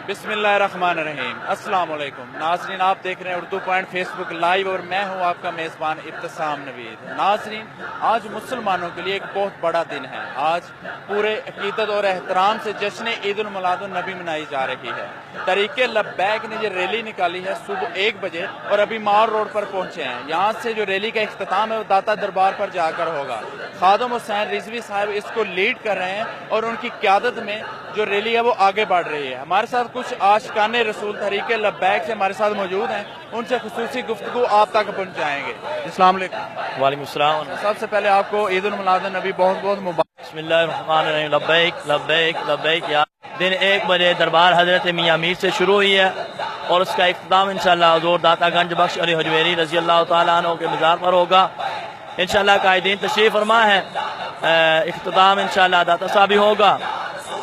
बिस्मिल्लाहिर्रहमानिर्रहीम। अस्सलाम वालेकुम नाज़रीन, आप देख रहे हैं उर्दू पॉइंट फेसबुक लाइव और मैं हूं आपका मेज़बान इब्तिसाम नवीद। नाज़रीन, आज मुसलमानों के लिए एक बहुत बड़ा दिन है। आज पूरे अकीदत और एहतराम से जश्न ईद उल मिलादुन नबी मनाई जा रही है। तरीके लब्बैक ने ये रैली निकाली है सुबह 1 बजे और अभी मार रोड पर पहुंचे हैं। यहाँ से जो रैली का इख्तिताम है वो दाता दरबार पर जाकर होगा। खादम हुसैन रिजवी साहब इसको लीड कर रहे हैं और उनकी क़यादत में जो रैली है वो आगे बढ़ रही है। हमारे साथ कुछ आशिकाने रसूल तरीके लब्बैक से हमारे साथ मौजूद हैं, उनसे खुसूसी गुफ्तगू आप तक पहुंचाएंगे। अस्सलाम वालेकुम। वालेकुम सलाम। सबसे पहले आपको ईद उल मिलादुन नबी बहुत बहुत मुबारक। बिस्मिल्लाहिर्रहमानिर्रहीम। लब्बैक लब्बैक लब्बैक। या दिन 1 बजे दरबार हजरत मियां मीर से शुरू हुई है और उसका इख्तिताम इंशाअल्लाह हुज़ूर दातागंज बख्श अली हजवेरी रज़ी अल्लाह तआला अन्हु के मज़ार पर होगा। इंशाअल्लाह कायदीन तशरीफ़ फरमा है। इख्तिताम इंशाअल्लाह दाता साहब ही होगा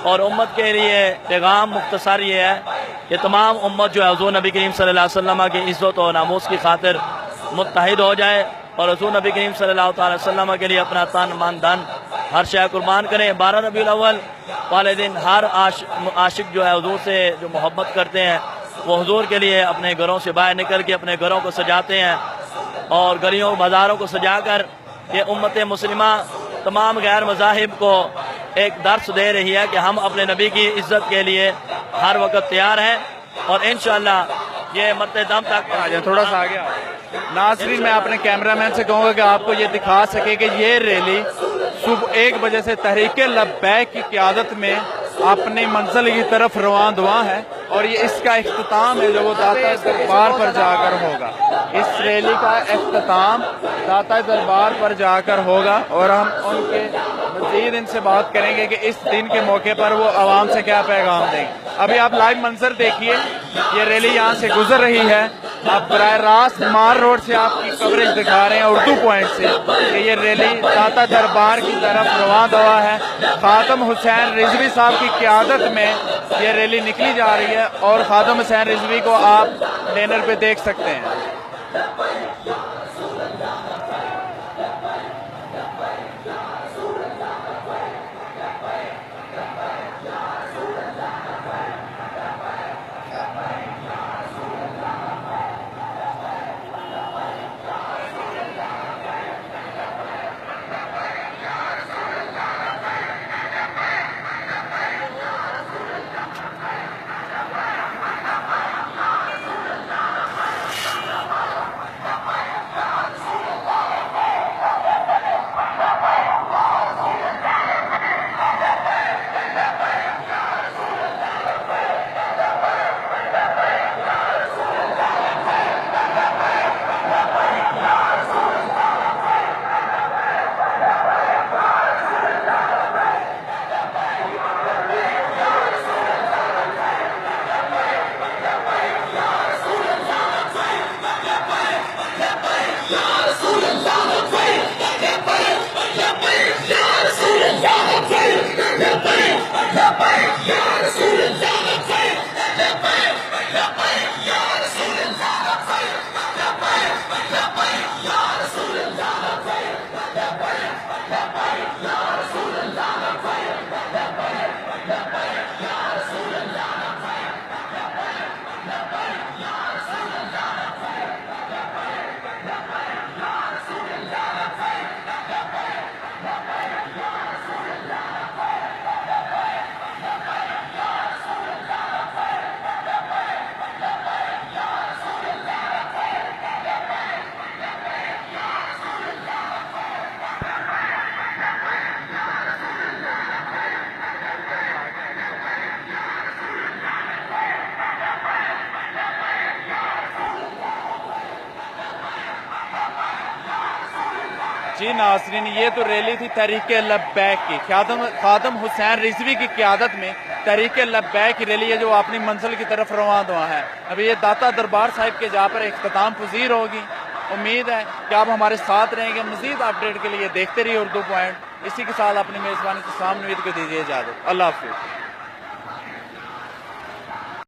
और उम्मत के लिए पैगाम मुख्तसर ये है कि तमाम उम्मत जो है हुज़ूर नबी करीम सल्लल्लाहु अलैहि वसल्लम की इज़्ज़त और नामूस की खातिर मुत्तहिद हो जाए और हुज़ूर नबी करीम सल्लल्लाहु अलैहि वसल्लम के लिए अपना तन मन धन हर शय कुर्बान करें। 12 रबीउल अव्वल वाले दिन हर आशिक जो है हुज़ूर से जो मोहब्बत करते हैं वो हुज़ूर के लिए अपने घरों से बाहर निकल के अपने घरों को सजाते हैं और गलियों बाज़ारों को सजाकर ये उम्मत मुस्लिमा तमाम गैर मज़ाहिब को एक दर्स दे रही है कि हम अपने नबी की इज्जत के लिए हर वक्त तैयार हैं और इंशाअल्लाह ये मरते दम तक। थोड़ा सा आगे नाज़रीन, मैं अपने कैमरामैन से कहूँगा कि आपको ये दिखा सके कि ये रैली सुबह 1 बजे से तहरीके लब्बैक की क़यादत में अपनी मंजिल की तरफ रवां दुआ है और ये इसका इख्तिताम है जो वो दाता दरबार पर जाकर होगा। इस रैली का इख्तिताम दाता दरबार पर जाकर होगा और हम उनके मज़ीद इनसे बात करेंगे कि इस दिन के मौके पर वो आवाम से क्या पैगाम देंगे। अभी आप लाइव मंजर देखिए, ये रैली यहाँ से गुजर रही है। आप बराह रास्त मार रोड से आपकी कवरेज दिखा रहे हैं उर्दू पॉइंट से कि ये रैली दाता दरबार की तरफ रवां दवा है। खादम हुसैन रिजवी साहब की क़यादत में ये रैली निकली जा रही है और खादम हुसैन रिजवी को आप बैनर पे देख सकते हैं। जी नाज़रीन, ये तो रैली थी तहरीके लब्बैक की। खादम हुसैन रिजवी की क़यादत में तहरीके लब्बैक की रैली है जो अपनी मंजिल की तरफ रवां दुआ है। अभी ये दाता दरबार साहिब के जहाँ पर इख्तिताम पज़ीर होगी। उम्मीद है कि आप हमारे साथ रहेंगे। मज़ीद अपडेट के लिए देखते रहिए उर्दू पॉइंट। इसी के साथ अपनी मेज़बानी इब्तिसाम नवीद को दीजिए इजाज़त। अल्लाह हाफ़िज़।